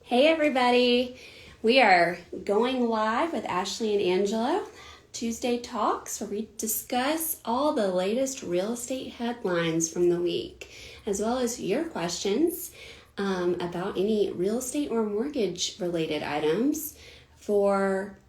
Hey everybody, we are going live with Ashley and Angelo, Tuesday Talks, where we discuss all the latest real estate headlines from the week, as well as your questions about any real estate or mortgage related items for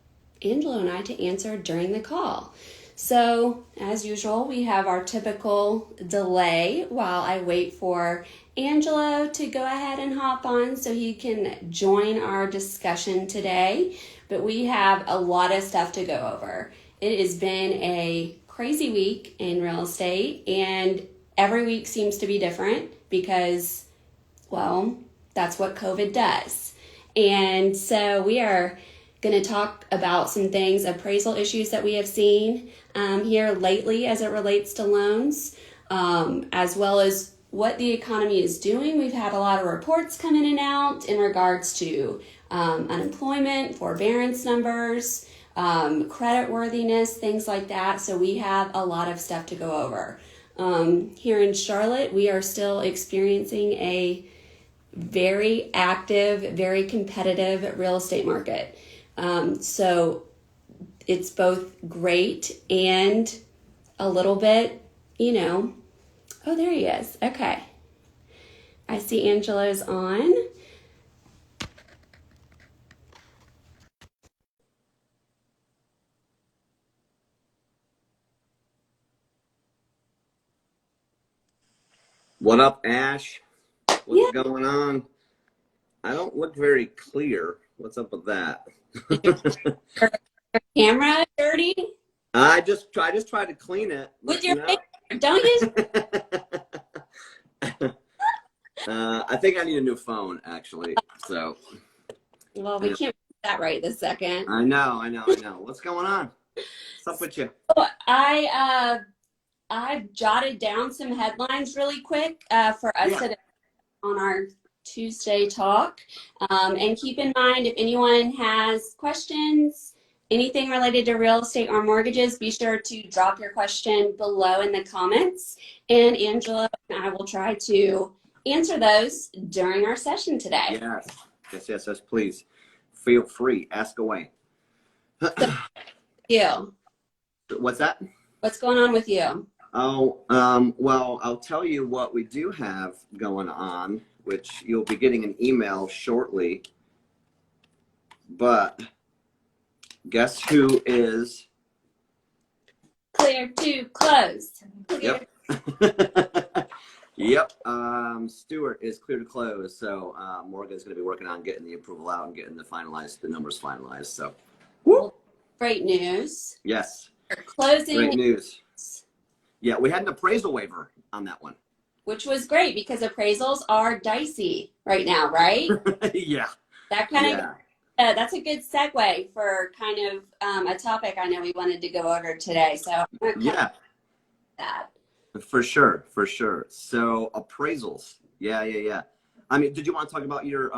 Angelo and I to answer during the call. So, as usual, we have our typical delay while I wait for Angelo to go ahead and hop on so he can join our discussion today. But we have a lot of stuff to go over. It has been a crazy week in real estate, and every week seems to be different because, well, that's what COVID does. And so we are going to talk about some things, appraisal issues that we have seen here lately as it relates to loans, as well as what the economy is doing. We've had a lot of reports come in and out in regards to unemployment, forbearance numbers, credit worthiness, things like that. So we have a lot of stuff to go over. Here in Charlotte, we are still experiencing a very active, very competitive real estate market. So it's both great and a little bit, oh, there he is. Okay. I see Angelo's on. What up, Ash? What's going on? I don't look very clear. What's up with that? Camera dirty? I just tried to clean it. With your finger, don't use. I think I need a new phone, actually. So. Well, we can't do that right this second. I know. What's going on? What's up with you? So I've jotted down some headlines really quick for us today on our Tuesday talk. And keep in mind, if anyone has questions, anything related to real estate or mortgages, be sure to drop your question below in the comments. And Angela and I will try to answer those during our session today. Yes, please. Feel free. Ask away. You. What's that? What's going on with you? Oh, well, I'll tell you what we do have going on, which you'll be getting an email shortly. But guess who is clear to close? Yep. Yep. Stuart is clear to close. So Morgan's going to be working on getting the approval out and getting the numbers finalized. So great news. Yes. Closing. Great news. Yeah, we had an appraisal waiver on that one. Which was great because appraisals are dicey right now, right? Yeah. That kind of that's a good segue for kind of a topic I know we wanted to go over today. So I'm gonna cover that. For sure. So appraisals. Yeah. I mean, did you want to talk about your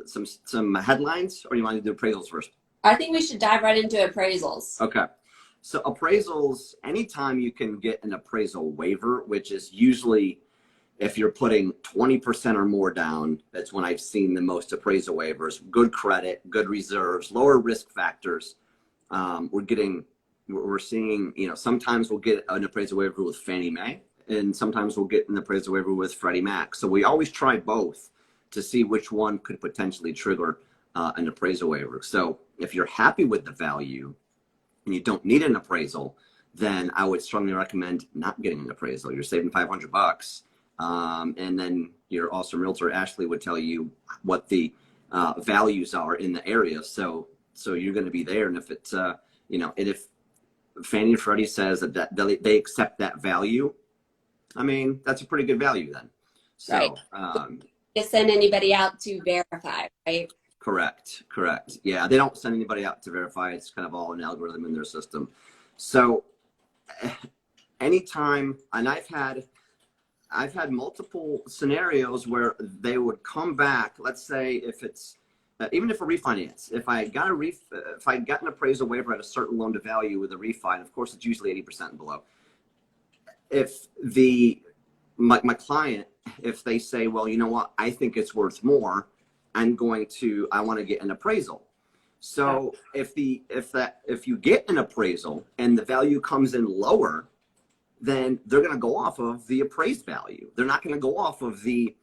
some headlines, or do you want to do appraisals first? I think we should dive right into appraisals. Okay. So appraisals, anytime you can get an appraisal waiver, which is usually if you're putting 20% or more down, that's when I've seen the most appraisal waivers. Good credit, good reserves, lower risk factors. We're seeing, sometimes we'll get an appraisal waiver with Fannie Mae, and sometimes we'll get an appraisal waiver with Freddie Mac. So we always try both to see which one could potentially trigger an appraisal waiver. So if you're happy with the value and you don't need an appraisal, then I would strongly recommend not getting an appraisal. You're saving $500. And then your awesome realtor, Ashley, would tell you what the values are in the area. So you're going to be there. And if it's, and if Fannie and Freddie says that they accept that value, I mean, that's a pretty good value then. So, right. To send anybody out to verify, right? Correct. Yeah, they don't send anybody out to verify. It's kind of all an algorithm in their system. So anytime, and I've had multiple scenarios where they would come back. Let's say if it's even if a refinance, if I got an appraisal waiver at a certain loan to value with a refi, and of course it's usually 80% and below. If my client, if they say, well, you know what, I think it's worth more, I want to get an appraisal. So if you get an appraisal and the value comes in lower, then they're going to go off of the appraised value. They're not going to go off of the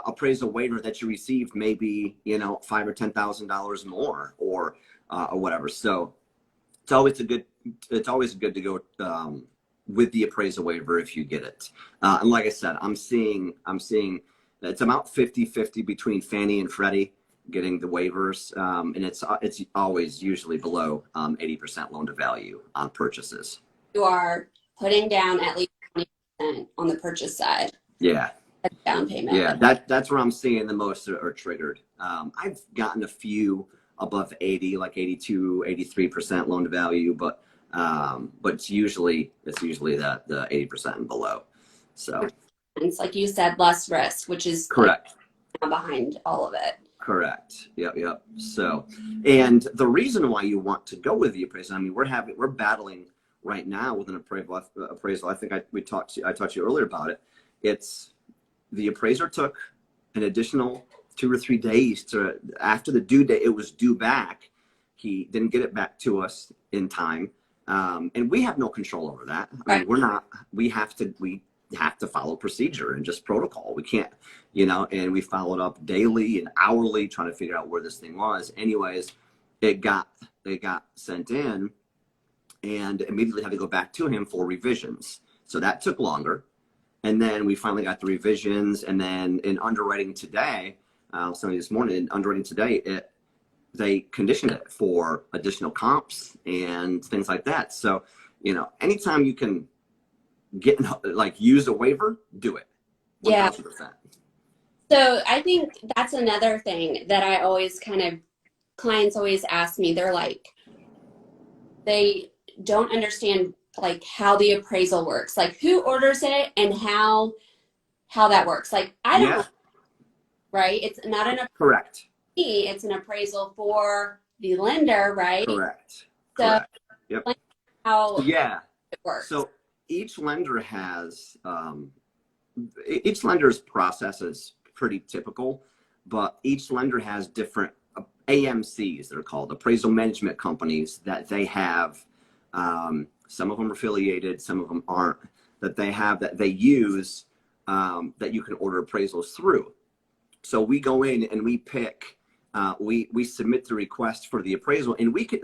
appraisal waiver that you received, maybe, you know, $5,000 or $10,000 more or whatever. So it's always good to go with the appraisal waiver if you get it. And like I said, I'm seeing it's about 50-50 between Fannie and Freddie getting the waivers, and it's always usually below 80% loan to value on purchases. You are putting down at least 20% on the purchase side. Yeah. That's down payment. Yeah, that's where I'm seeing the most are triggered. I've gotten a few above 80, like 82, 83% loan to value, but it's usually the 80% and below. So it's like you said, less risk, which is correct. Like behind all of it. Correct. Yep. So, and the reason why you want to go with the appraisal, I mean, we're battling right now with an appraisal. I think I talked to you earlier about it. It's the appraiser took an additional 2 or 3 days after the due date. It was due back. He didn't get it back to us in time, and we have no control over that. I mean, we have to follow procedure and just protocol. We can't, you know, and we followed up daily and hourly trying to figure out where this thing was. Anyways, it got sent in and immediately had to go back to him for revisions. So that took longer. And then we finally got the revisions. And then in underwriting today, this morning in underwriting today, they conditioned it for additional comps and things like that. So, you know, anytime you can use a waiver, do it. 1000%. Yeah. So I think that's another thing that I always clients always ask me. They're like, they don't understand like how the appraisal works, like who orders it and how that works. Like I don't know, right? It's not an appraisal. Correct. It's an appraisal for the lender, right? Correct. So Correct. Yep. How it works. So each lender has each lender's process is pretty typical, but each lender has different AMCs, they're called appraisal management companies, that they have. Some of them are affiliated, some of them aren't, that they use, that you can order appraisals through. So we go in and we pick, we submit the request for the appraisal, and we can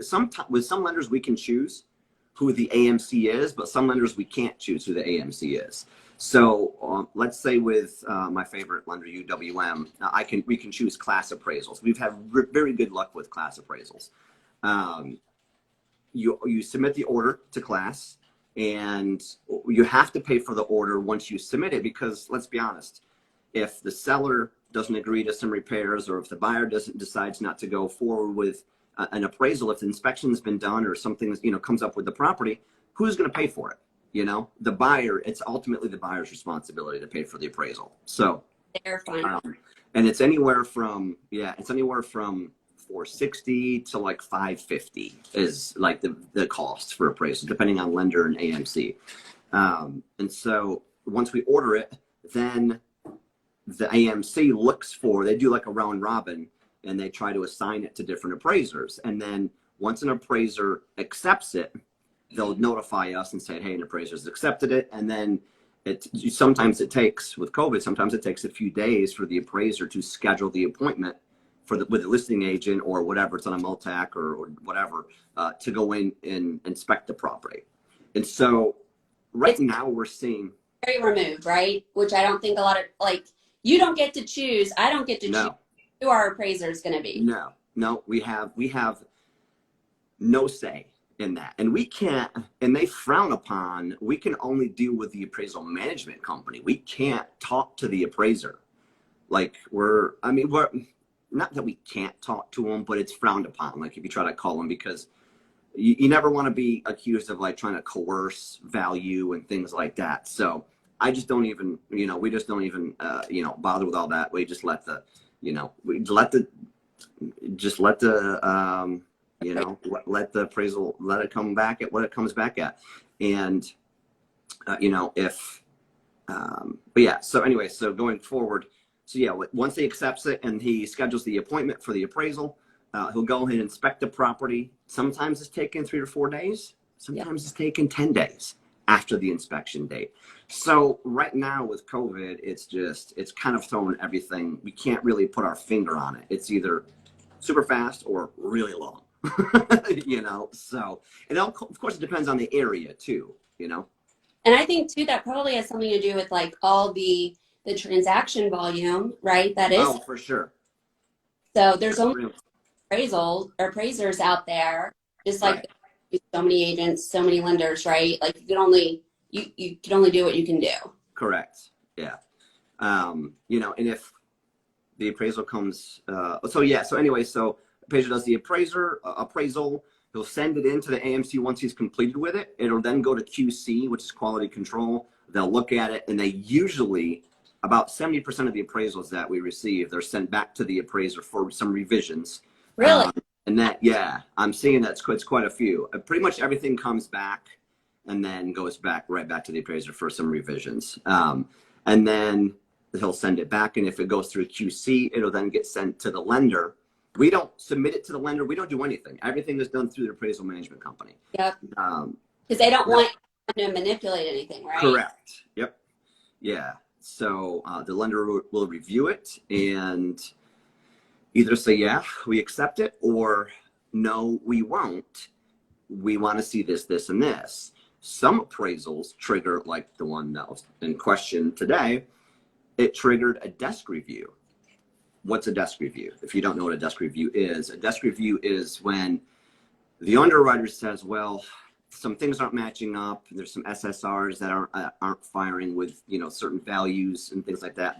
with some lenders we can choose who the AMC is, but some lenders we can't choose who the AMC is. So let's say with my favorite lender, UWM, we can choose class appraisals. We've had very good luck with class appraisals. You submit the order to class, and you have to pay for the order once you submit it, because let's be honest, if the seller doesn't agree to some repairs, or if the buyer decides not to go forward with an appraisal, if the inspection's been done or something, you know, comes up with the property, who's going to pay for it? You know, the buyer. It's ultimately the buyer's responsibility to pay for the appraisal. So, and it's anywhere from $460 to like $550 is like the cost for appraisal, depending on lender and AMC. And so once we order it, then the AMC they do like a round robin, and they try to assign it to different appraisers. And then once an appraiser accepts it, they'll notify us and say, hey, an appraiser's accepted it. And then sometimes it takes a few days for the appraiser to schedule the appointment with the listing agent or whatever, it's on a multac or whatever, to go in and inspect the property. And so now we're seeing very removed, right? Which I don't think a lot of, like, you don't get to choose. I don't get to choose who our appraiser is going to be. No, we have no say in that, and we can't. And they frown upon. We can only deal with the appraisal management company. We can't talk to the appraiser. Like we're not that we can't talk to them, but it's frowned upon. Like if you try to call them, because you never want to be accused of like trying to coerce value and things like that. So I just don't even, we just don't even, bother with all that. We just let the appraisal, let it come back at what it comes back at. And, but yeah, so anyway, so going forward, So yeah, once he accepts it and he schedules the appointment for the appraisal, he'll go ahead and inspect the property. Sometimes it's taken 3 or 4 days. Sometimes it's taken 10 days after the inspection date. So right now with COVID, it's kind of thrown everything. We can't really put our finger on it. It's either super fast or really long, you know? So of course it depends on the area too, you know? And I think too, that probably has something to do with like all the transaction volume, right? That is. Oh, for sure. So there's only appraisers out there, just like right. So many agents, so many lenders, right? Like you can only do what you can do. Correct. Yeah. You know, and if the appraisal comes, so appraiser does the appraisal. He'll send it into the AMC once he's completed with it. It'll then go to QC, which is quality control. They'll look at it, and they usually, about 70% of the appraisals that we receive, they're sent back to the appraiser for some revisions. Really? And that, yeah, I'm seeing it's quite a few. Pretty much everything comes back and then goes right back to the appraiser for some revisions. And then he'll send it back, and if it goes through QC, it'll then get sent to the lender. We don't submit it to the lender. We don't do anything. Everything is done through the appraisal management company. Yep. Because they don't want to manipulate anything, right? Correct. Yep. Yeah. So the lender will review it and either say, yeah, we accept it, or no, we won't. We want to see this, this, and this. Some appraisals trigger, like the one that was in question today, it triggered a desk review. What's a desk review? If you don't know what a desk review is when the underwriter says, well, some things aren't matching up. There's some SSRs that aren't firing with, you know, certain values and things like that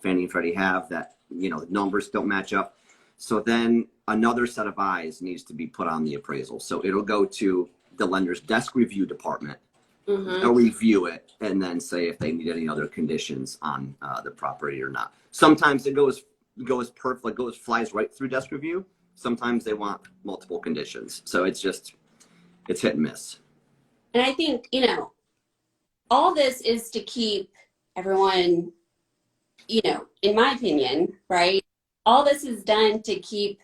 Fannie and Freddie have, that, you know, the numbers don't match up. So then another set of eyes needs to be put on the appraisal. So it'll go to the lender's desk review department. Mm-hmm. They'll review it and then say if they need any other conditions on the property or not. Sometimes it goes perfect, like flies right through desk review. Sometimes they want multiple conditions. So it's hit and miss. And I think, you know, all this is to keep everyone, you know, in my opinion, right? All this is done to keep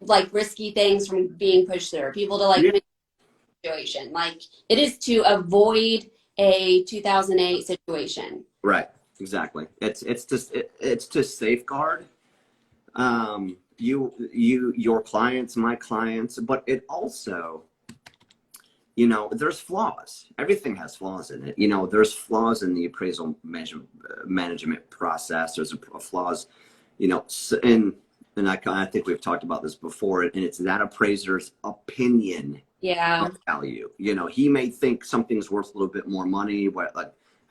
like risky things from being pushed through, people to like make a situation. Like it is to avoid a 2008 situation. Right. Exactly. It's to safeguard your clients, my clients, but it also, you know, there's flaws. Everything has flaws in it. You know, there's flaws in the appraisal management process. There's flaws, you know, and I think we've talked about this before, and it's that appraiser's opinion of value. You know, he may think something's worth a little bit more money,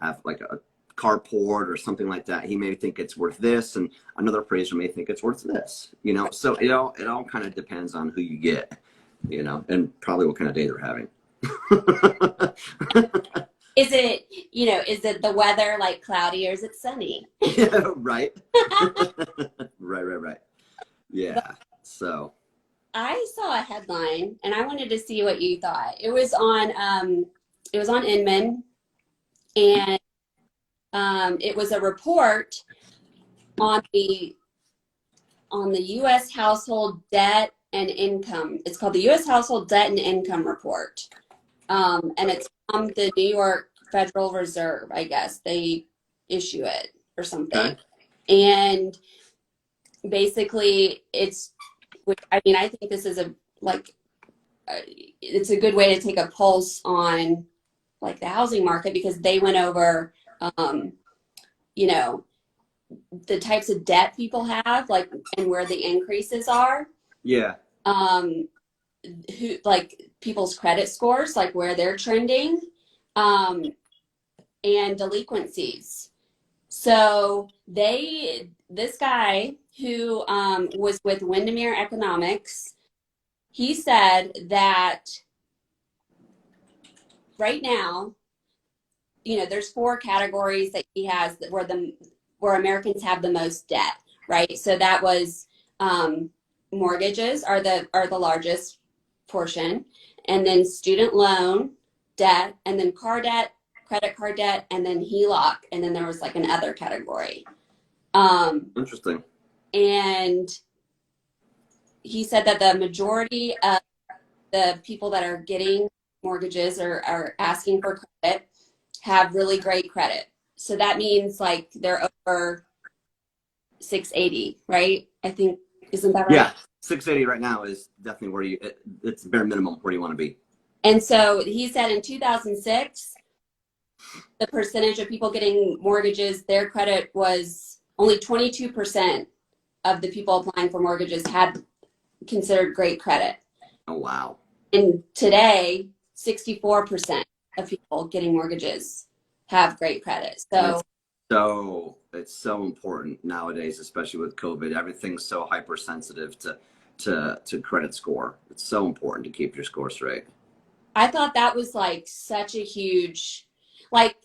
have like a carport or something like that. He may think it's worth this, and another appraiser may think it's worth this, you know? So it all kind of depends on who you get, you know, and probably what kind of day they're having. Is it the weather, like cloudy, or is it sunny? Yeah, right. Right. Yeah. So I saw a headline and I wanted to see what you thought. It was on Inman, and it was a report on the U.S. household debt and income. It's called the U.S. Household Debt and Income Report, and it's from the New York Federal Reserve. I guess they issue it or something. Okay. And basically, I think this is it's a good way to take a pulse on like the housing market, because they went over you know, the types of debt people have, like, and where the increases are. Yeah. Who, like, people's credit scores, like where they're trending, and delinquencies. So this guy who was with Windermere Economics, he said that right now, you know, there's 4 categories that he has where Americans have the most debt, right? So that was mortgages are the largest portion, and then student loan debt, and then car debt, credit card debt, and then HELOC, and then there was like another category. Interesting. And he said that the majority of the people that are getting mortgages or are asking for credit have really great credit. So that means like they're over 680, right? I think, isn't that right? Yeah, 680 right now is definitely where it's bare minimum where you want to be. And so he said in 2006, the percentage of people getting mortgages, their credit was only 22% of the people applying for mortgages had considered great credit. Oh, wow. And today, 64% of people getting mortgages have great credit. So it's so important nowadays, especially with COVID. Everything's so hypersensitive to credit score. It's so important to keep your score straight. I thought that was like such a huge, like,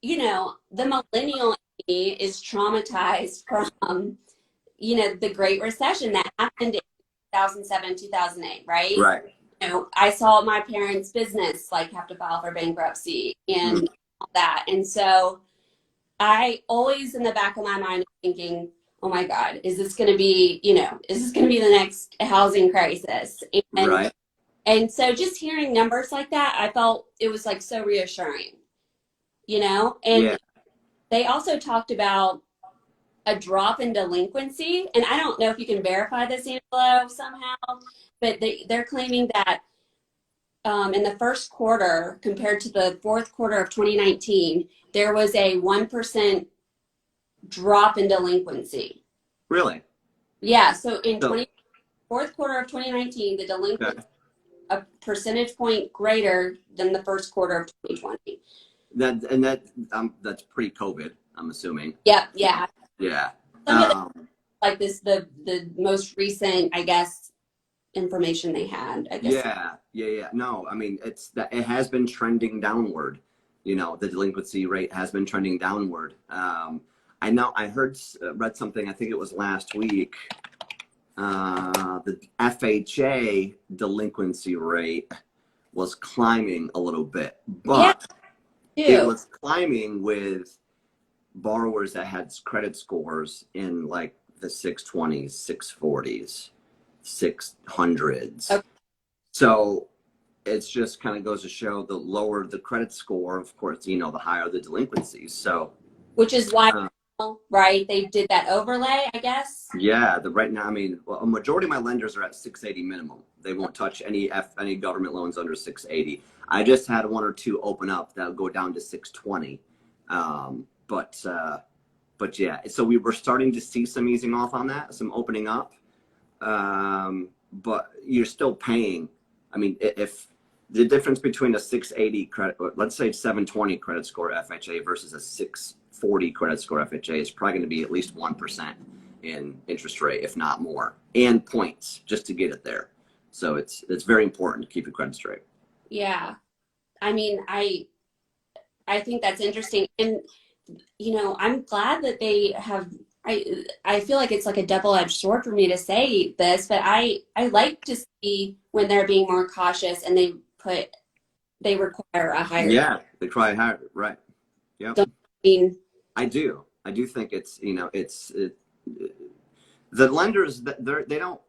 you know, the millennial is traumatized from, you know, the Great Recession that happened in 2007, 2008, right? Right. You know, I saw my parents' business like have to file for bankruptcy and all that. And so I always in the back of my mind thinking, oh my God, is this going to be, you know, is this going to be the next housing crisis? Right. And so just hearing numbers like that, I felt it was like so reassuring, you know? And yeah. They also talked about a drop in delinquency. And I don't know if you can verify this, Angelo, somehow, but they're claiming that in the first quarter compared to the fourth quarter of 2019, there was a 1% drop in delinquency. Really? Yeah. So in fourth quarter of 2019, the delinquency a percentage point greater than the first quarter of 2020. That's pre-COVID, I'm assuming. Yep. Yeah. Yeah. Like this, the most recent, I guess, information they had. I guess. Yeah. No, I mean it has been trending downward. You know, the delinquency rate has been trending downward. I know I read something. I think it was last week. The FHA delinquency rate was climbing a little bit, but it was climbing with borrowers that had credit scores in like the 620s, 640s, 600s. Okay. So it's just kind of goes to show the lower the credit score, of course, you know, the higher the delinquencies. So, which is why, right, they did that overlay, I guess. Yeah, right now, I mean, well, a majority of my lenders are at 680 minimum. They won't touch any government loans under 680. I just had one or two open up that'll go down to 620. But yeah, so we were starting to see some easing off on that, some opening up. But you're still paying. I mean, if the difference between a 680 credit, let's say 720 credit score FHA versus a 640 credit score FHA is probably going to be at least 1% in interest rate, if not more, and points just to get it there. So it's very important to keep your credit straight. Yeah. I mean, I think that's interesting. And, you know, I'm glad that they have, I feel like it's like a double-edged sword for me to say this, but I like to see when they're being more cautious and they require a higher. Yeah, they try higher, right. Yeah. I do think it's, you know, the lenders, they don't,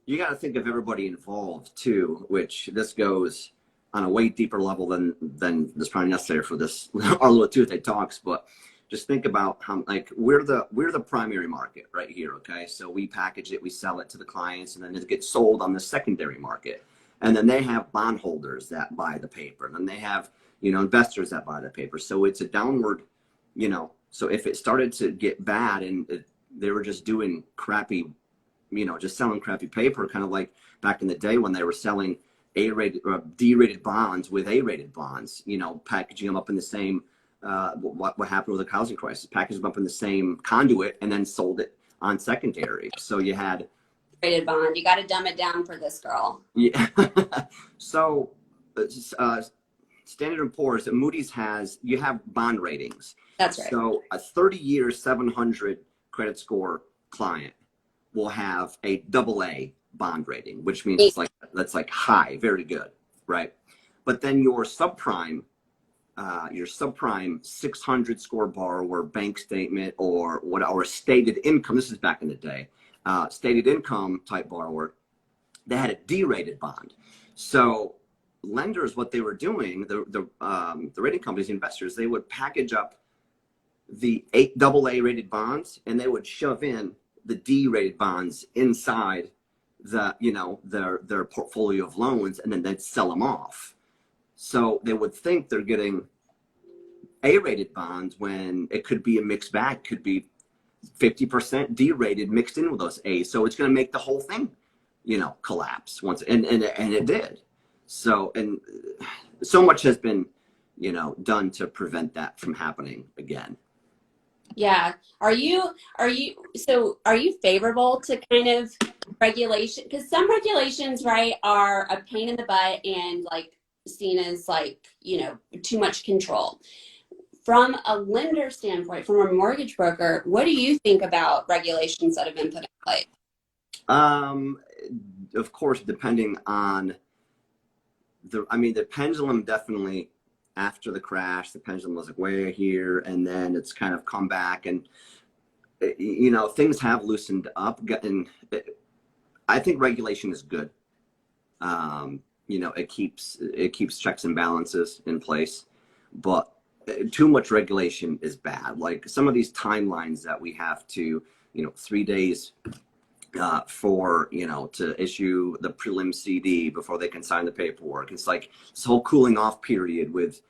you got to think of everybody involved too, which this goes on a way deeper level than is probably necessary for this, our little Tuesday talks, but just think about how, like, we're the primary market right here. Okay. So we package it, we sell it to the clients, and then it gets sold on the secondary market. And then they have bondholders that buy the paper. And then they have, you know, investors that buy the paper. So it's a downward, you know, so if it started to get bad and they were just doing crappy, you know, just selling crappy paper, kind of like back in the day when they were selling A-rated or D-rated bonds with A-rated bonds, you know, packaging them up in the same, what happened with the housing crisis, packaged them up in the same conduit and then sold it on secondary. So you had rated bond. You got to dumb it down for this girl. Yeah. So Standard & Poor's and Moody's you have bond ratings. That's right. So a 30-year 700 credit score client will have a AA bond rating, which means that's like high, very good, right? But then your subprime your subprime 600 score borrower bank statement or a stated income. This is back in the day. Stated income type borrower, they had a D-rated bond. So lenders, what they were doing, the rating companies, the investors, they would package up the AA rated bonds and they would shove in the D-rated bonds inside their portfolio of loans, and then they'd sell them off. So they would think they're getting A-rated bonds when it could be a mixed bag, could be 50% D-rated mixed in with those A's. So it's going to make the whole thing, collapse once, and it did. So, and so much has been, done to prevent that from happening again. Yeah. Are you favorable to kind of regulation? Because some regulations, right, are a pain in the butt and like seen as like, too much control. From a lender standpoint, from a mortgage broker, what do you think about regulations that have been put in place? Of course, depending on the pendulum definitely, after the crash, the pendulum was like way here, and then it's kind of come back, and things have loosened up. And I think regulation is good. It keeps checks and balances in place, but too much regulation is bad. Like some of these timelines that we have to, 3 days for to issue the prelim CD before they can sign the paperwork. It's like this whole cooling off period with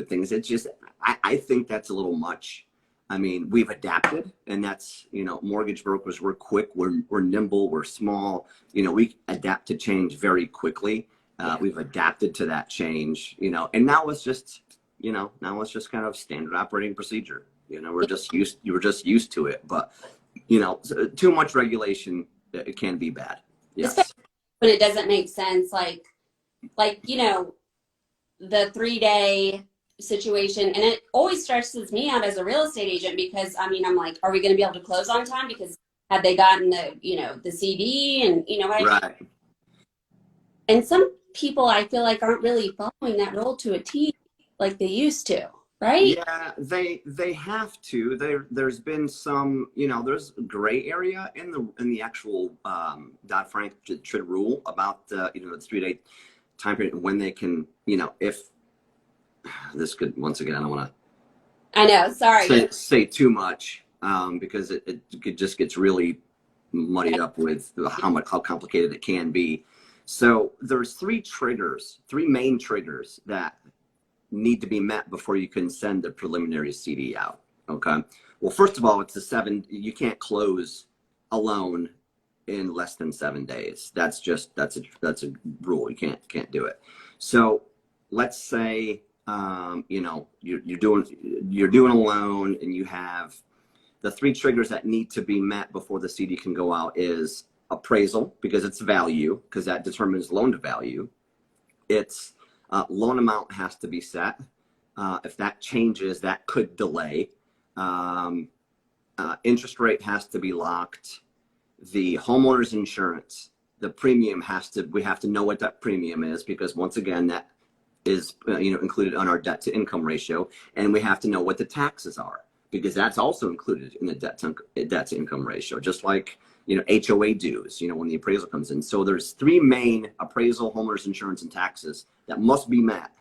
things. It's just I think that's a little much. I mean, we've adapted, and that's mortgage brokers. We're quick, we're nimble, we're small. We adapt to change very quickly. We've adapted to that change. And now it's just kind of standard operating procedure. We're just used to it. But too much regulation, it can be bad. Yes. Especially when it doesn't make sense, like the 3-day situation, and it always stresses me out as a real estate agent because I'm like, are we going to be able to close on time? Because had they gotten the CD and right. And some people I feel like aren't really following that rule to a T like they used to, right? Yeah, they have to. There's been some, there's gray area in the actual Dodd-Frank rule about the 3-day time period when they can, if this could, once again, I don't want to. I know, sorry. Say too much because it just gets really muddied up with how complicated it can be. So there's three main triggers that need to be met before you can send the preliminary CD out. Okay. Well, first of all, it's you can't close a loan in less than 7 days. That's a rule. You can't do it. So let's say, you're doing a loan and you have the 3 triggers that need to be met before the CD can go out is appraisal, because it's value, because that determines loan to value. It's loan amount has to be set. If that changes, that could delay. Interest rate has to be locked. The homeowner's insurance, the premium we have to know what that premium is, because once again, that is included on our debt to income ratio, and we have to know what the taxes are, because that's also included in the debt to income ratio, just like HOA dues, when the appraisal comes in. So there's 3 main: appraisal, homeowners insurance, and taxes that must be met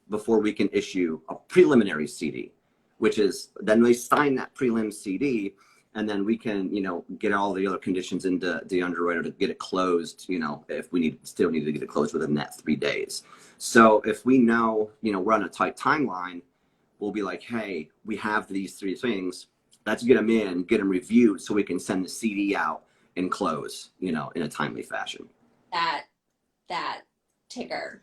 before we can issue a preliminary CD, which is then they sign that prelim CD, and then we can, get all the other conditions into the underwriter to get it closed, if we still need to get it closed within that 3 days. So if we know, we're on a tight timeline, we'll be like, hey, we have these 3 things. Let's get them in, get them reviewed so we can send the CD out and close, in a timely fashion. That ticker,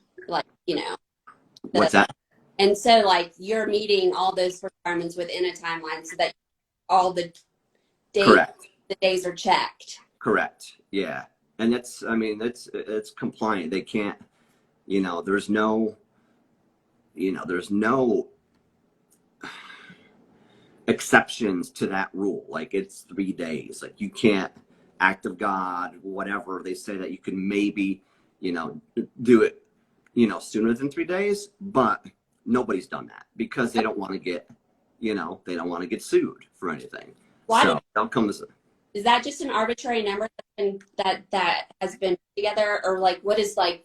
What's that? And so you're meeting all those requirements within a timeline so that all the days, correct, the days are checked. Correct. Yeah. And it's compliant. They can't, there's no exceptions to that rule. Like it's 3 days. Like you can't, act of God, whatever. They say that you can maybe, do it, sooner than 3 days, but Nobody's done that because they don't want to get, they don't want to get sued for anything. Why? So outcome is that just an arbitrary number that has been together, or like what is like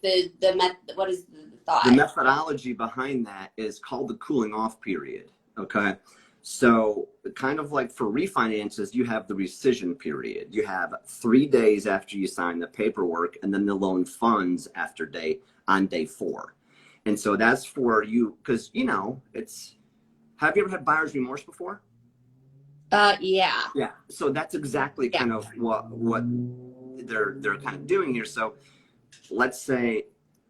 what is the thought? The methodology behind that is called the cooling off period. Okay. So kind of like for refinances, you have the rescission period. You have 3 days after you sign the paperwork, and then the loan funds on day 4. And so that's for you, because have you ever had buyer's remorse before? Yeah. Yeah. So that's exactly kind of what they're kind of doing here. So let's say,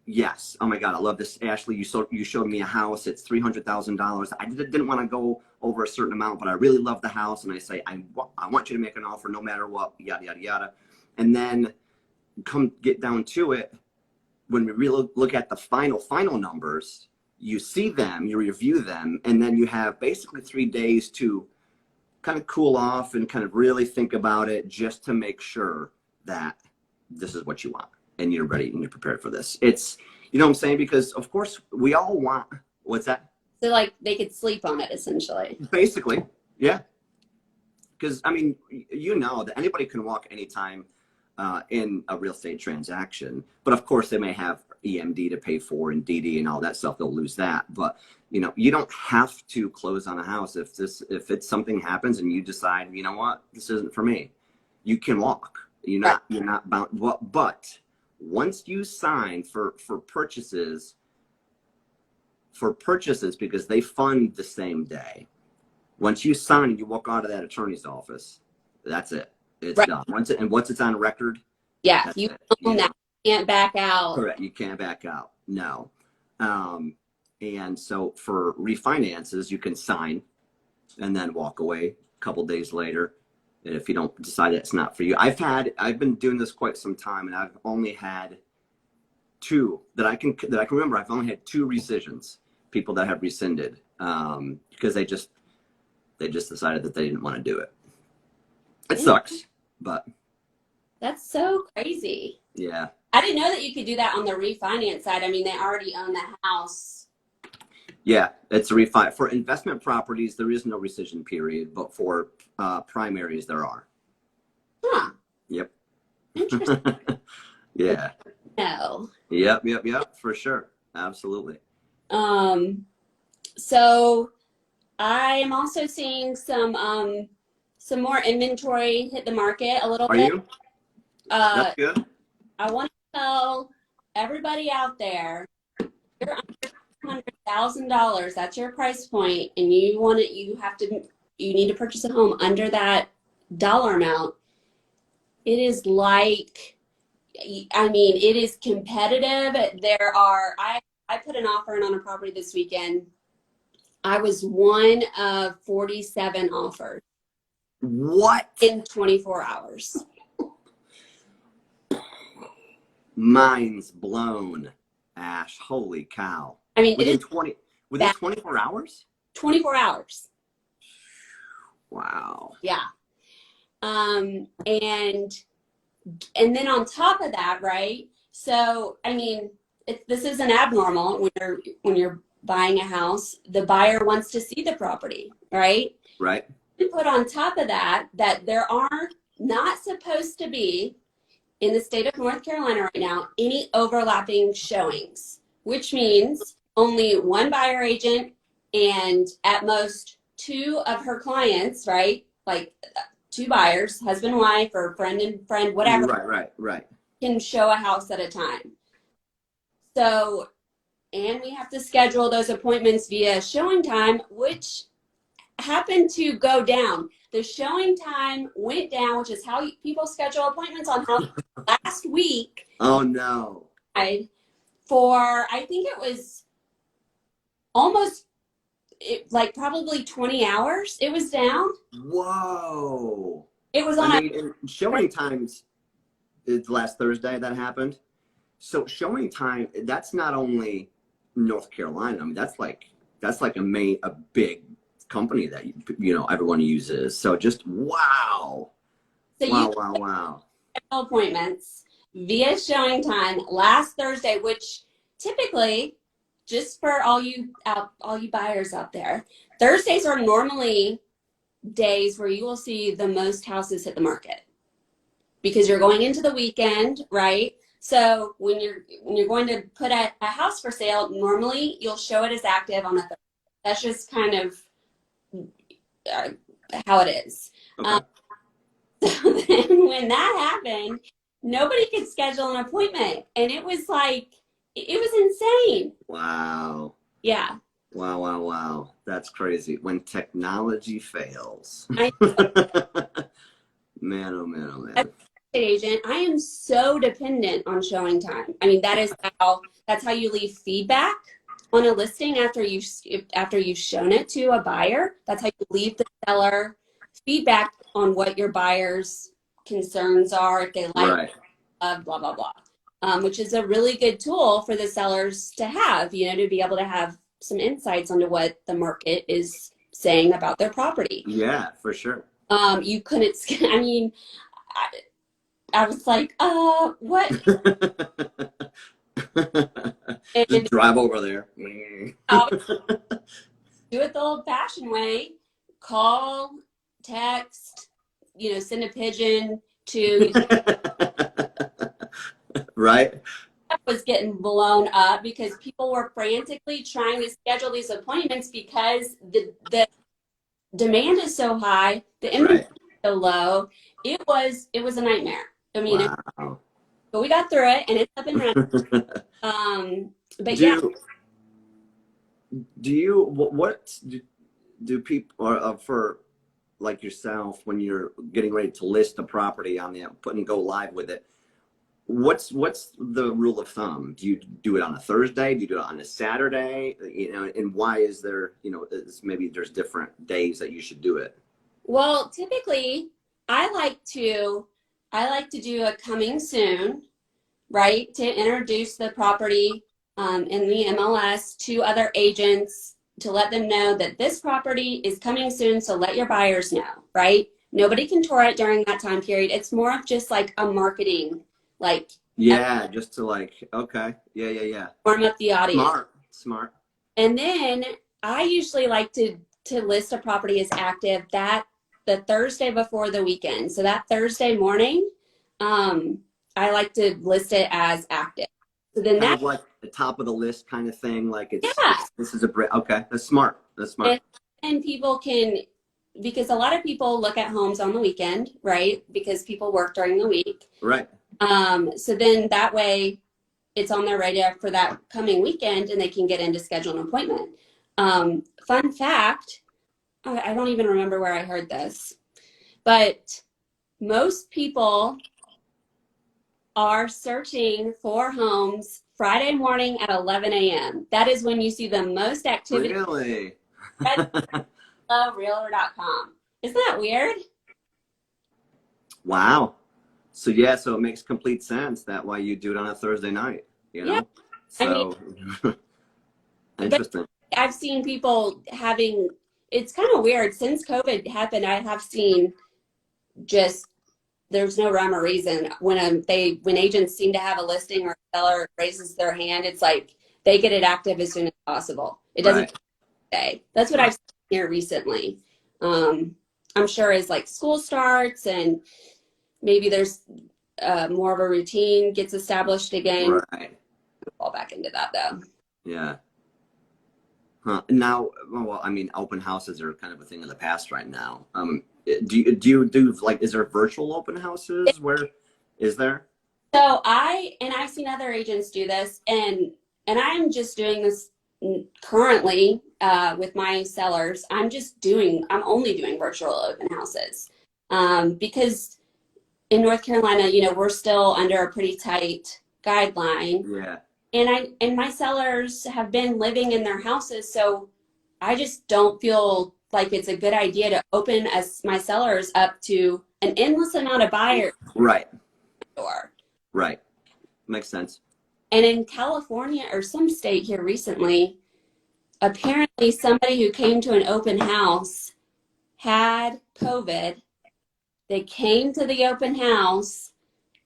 yes, oh my God, I love this, Ashley. You showed me a house. It's $300,000. I didn't want to go over a certain amount, but I really love the house. And I say, I want you to make an offer no matter what, yada, yada, yada. And then come get down to it. When we really look at the final numbers, you see them, you review them, and then you have basically 3 days to kind of cool off and kind of really think about it, just to make sure that this is what you want and you're ready and you're prepared for this. It's, you know what I'm saying? Because of course we all want, what's that? So like they could sleep on it essentially. Basically, yeah. Because I mean, that anybody can walk anytime in a real estate transaction, but of course they may have EMD to pay for and DD and all that stuff. They'll lose that, but you don't have to close on a house if it's something happens and you decide, you know what, this isn't for me. You can walk. You're not bound. But once you sign for purchases, because they fund the same day. Once you sign and you walk out of that attorney's office, that's it. It's done. Once it's on record. Yeah, you own that. You can't back out. Correct. You can't back out. No. And so for refinances, you can sign and then walk away a couple days later. And if you don't decide it's not for you, I've been doing this quite some time, and I've only had 2 that I can remember. I've only had 2 rescissions, people that have rescinded because they just decided that they didn't want to do it. It sucks, but that's so crazy. Yeah. I didn't know that you could do that on the refinance side. I mean, they already own the house. Yeah, it's a refi. For investment properties, there is no rescission period, but for primaries, there are. Huh. Yep. Interesting. Yeah. No. Yep, for sure. Absolutely. So I am also seeing some more inventory hit the market a little bit. Are you? That's good. I want to tell everybody out there, you're under $100,000. That's your price point, and you need to purchase a home under that dollar amount. It is like, I mean, it is competitive. I put an offer in on a property this weekend. I was one of 47 offers. What? In 24 hours. Mind's blown, Ash. Holy cow. I mean, within 24 hours? 24 hours. Wow. Yeah. And then on top of that, right? So, I mean, this isn't abnormal when you're buying a house. The buyer wants to see the property, right? Right. You put on top of that there are not supposed to be, in the state of North Carolina right now, any overlapping showings, which means only one buyer agent and at most 2 of her clients, right? Like 2 buyers, husband, wife, or friend and friend, whatever. Right. Can show a house at a time. So, and we have to schedule those appointments via showing time, which happened to go down. The showing time went down, which is how people schedule appointments on house last week. Oh no. I think it was probably 20 hours it was down. Whoa. It was on showing times is last Thursday that happened. So showing time, that's not only North Carolina. I mean, that's like a big company that everyone uses. So just wow. So wow. Appointments via showing time last Thursday, which typically just for all you buyers out there, Thursdays are normally days where you will see the most houses hit the market because you're going into the weekend, right? So when you're going to put a house for sale, normally you'll show it as active on a Thursday. That's just kind of how it is. Okay. So then when that happened, nobody could schedule an appointment, and it was insane. Wow. Yeah. Wow. That's crazy. When technology fails. I, Man, oh man, oh as man. an agent, I am so dependent on showing time. I mean, that's how you leave feedback on a listing after you've shown it to a buyer. That's how you leave the seller feedback on what your buyer's concerns are, if they like, Right. blah blah blah, which is a really good tool for the sellers to have, to be able to have some insights onto what the market is saying about their property. Yeah, for sure. You couldn't. I mean, I was like, what? Just And drive over there. I'll do it the old-fashioned way: call, text, send a pigeon to. Right. Was getting blown up because people were frantically trying to schedule these appointments because the demand is so high, the inventory is so low. It was a nightmare. I mean, Wow. but we got through it, and it's up and running. But do you what do people for like yourself when you're getting ready to list a property on the put and go live with it? What's the rule of thumb? Do you do it on a Thursday? Do you do it on a Saturday? And why is there, maybe there's different days that you should do it? Well, typically I like to do a coming soon, right? To introduce the property in the MLS to other agents to let them know that this property is coming soon. So let your buyers know, right? Nobody can tour it during that time period. It's more of just like a marketing. Just to okay. Yeah. Warm up the audience. Smart. And then I usually like to list a property as active the Thursday before the weekend. So that Thursday morning, I like to list it as active. So then Kind of like the top of the list kind of thing. Like yeah. This is okay. That's smart. And people can, because a lot of people look at homes on the weekend, right? Because people work during the week. Right. So then that way it's on their radar for that coming weekend and they can get in to schedule an appointment. Fun fact, I don't even remember where I heard this, but most people are searching for homes Friday morning at 11 a.m. That is when you see the most activity. Really? Realtor.com. Isn't that weird? Wow. So it makes complete sense that why you do it on a Thursday night, Yeah. So interesting. I've seen people it's kind of weird. Since COVID happened, I have seen there's no rhyme or reason when agents seem to have a listing or a seller raises their hand, it's like they get it active as soon as possible. It doesn't say. That's what I've seen here recently. I'm sure as school starts and maybe there's more of a routine gets established again. Right. Fall back into that though. Yeah. Huh. Now, open houses are kind of a thing of the past right now. Do you do is there virtual open houses? Where is there? So I've seen other agents do this, and I'm just doing this currently with my sellers. I'm only doing virtual open houses because in North Carolina, we're still under a pretty tight guideline. Yeah. And my sellers have been living in their houses, so I just don't feel like it's a good idea to open my sellers up to an endless amount of buyers. Right. Door. Right. Makes sense. And in California or some state here recently, apparently somebody who came to an open house had COVID. They came to the open house,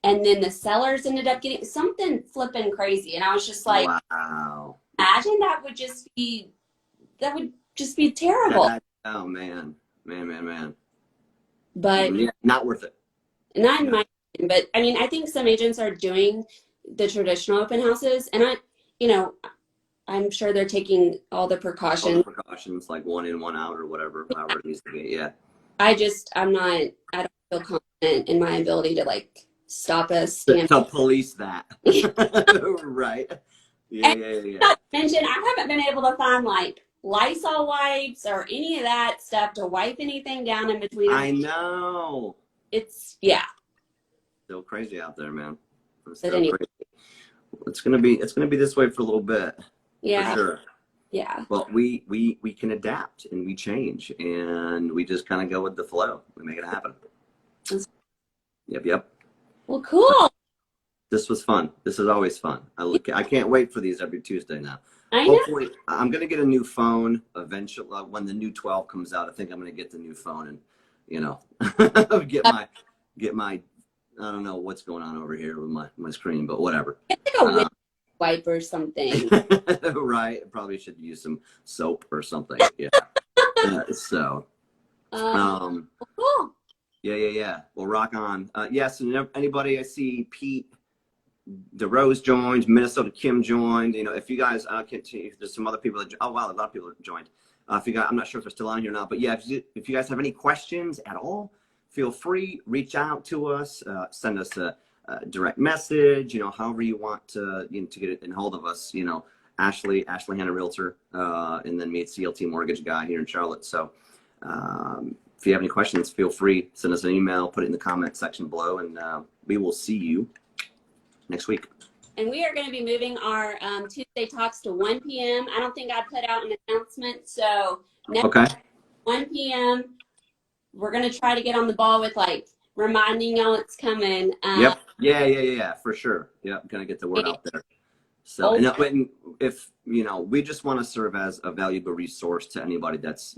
and then the sellers ended up getting something flipping crazy. And I was just like, wow. imagine that would just be terrible. Oh man. But Yeah, not worth it. not in my opinion, but I mean, I think some agents are doing the traditional open houses, and I'm sure they're taking all the All precautions. the precautions, like 1 in, 1 out, or whatever, however it needs to be. Yeah. I don't feel confident in my ability to like stop a To stampede. police that. Right. Yeah. Not to mention, I haven't been able to find like Lysol wipes or any of that stuff to wipe anything down in between. I know. It's Still crazy out there, man. But anyway. Crazy. It's gonna be this way for a little bit. Yeah. For sure. Yeah. Well, we can adapt and we change and we just kind of go with the flow. We make it happen. Yep. Well, cool. This was fun. This is always fun. I can't wait for these every Tuesday now. I know. Hopefully, I'm gonna get a new phone eventually. When the new 12 comes out, I think I'm gonna get the new phone and get my I don't know what's going on over here with my screen, but whatever. It's like a window wipe or something. Right. Probably should use some soap or something. Yeah. So. Cool. Yeah. Well, rock on. Yes, and anybody I see, Pete DeRose joined, Minnesota Kim joined. If you guys, there's some other people that. Oh wow, a lot of people joined. If you guys, I'm not sure if they're still on here or not, but yeah, if you guys have any questions at all, feel free, reach out to us, send us a direct message. However you want to to get it in hold of us. Ashley Hannah Realtor, and then me at CLT Mortgage Guy here in Charlotte. So. If you have any questions, feel free, send us an email, put it in the comment section below, and we will see you next week. And we are going to be moving our Tuesday talks to 1 p.m. I don't think I put out an announcement, so next 1 p.m. we're going to try to get on the ball with like reminding y'all it's coming. Yep. Yeah, for sure. Yep, gonna get the word out there. So, and if we just want to serve as a valuable resource to anybody that's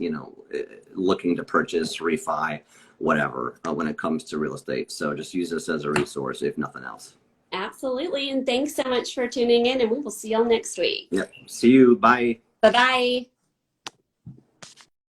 looking to purchase, refi, whatever, when it comes to real estate. So just use this as a resource, if nothing else. Absolutely, and thanks so much for tuning in, and we will see y'all next week. Yep. See you. Bye. Bye-bye.